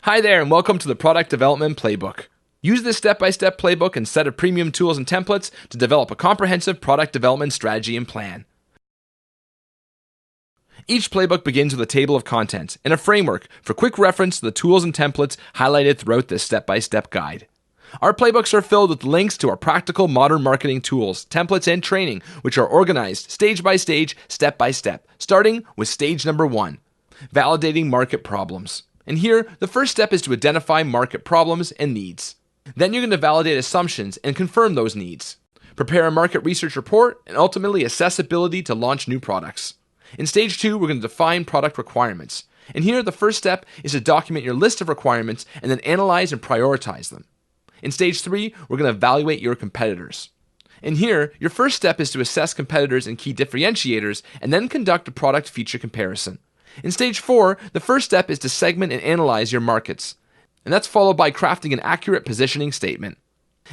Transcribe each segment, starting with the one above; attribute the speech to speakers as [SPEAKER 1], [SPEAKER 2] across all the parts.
[SPEAKER 1] Hi there, and welcome to the Product Development Playbook. Use this step-by-step playbook and set of premium tools and templates to develop a comprehensive product development strategy and plan. Each playbook begins with a table of contents and a framework for quick reference to the tools and templates highlighted throughout this step-by-step guide. Our playbooks are filled with links to our practical modern marketing tools, templates, and training, which are organized stage by stage, step by step, starting with stage number 1, validating market problems. And here, the first step is to identify market problems and needs. Then you're going to validate assumptions and confirm those needs. Prepare a market research report and ultimately assess ability to launch new products. In stage 2, we're going to define product requirements. And here, the first step is to document your list of requirements and then analyze and prioritize them. In stage 3, we're going to evaluate your competitors. And here, your first step is to assess competitors and key differentiators and then conduct a product feature comparison. In stage 4, the first step is to segment and analyze your markets. And that's followed by crafting an accurate positioning statement.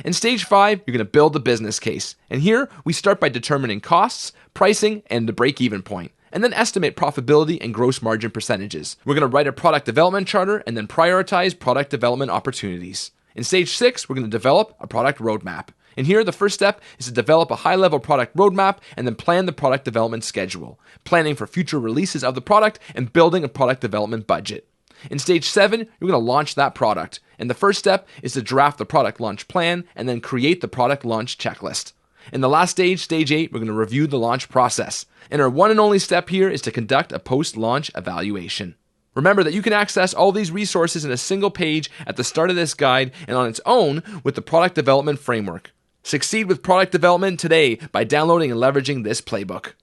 [SPEAKER 1] In stage 5, you're going to build the business case. And here, we start by determining costs, pricing, and the break-even point, and then estimate profitability and gross margin percentages. We're going to write a product development charter and then prioritize product development opportunities. In stage 6, we're going to develop a product roadmap. And here, the first step is to develop a high-level product roadmap and then plan the product development schedule, planning for future releases of the product and building a product development budget. In stage 7, you're going to launch that product. And the first step is to draft the product launch plan and then create the product launch checklist. In the last stage, stage 8, we're going to review the launch process. And our one and only step here is to conduct a post-launch evaluation. Remember that you can access all these resources in a single page at the start of this guide and on its own with the Product Development Framework. Succeed with product development today by downloading and leveraging this playbook.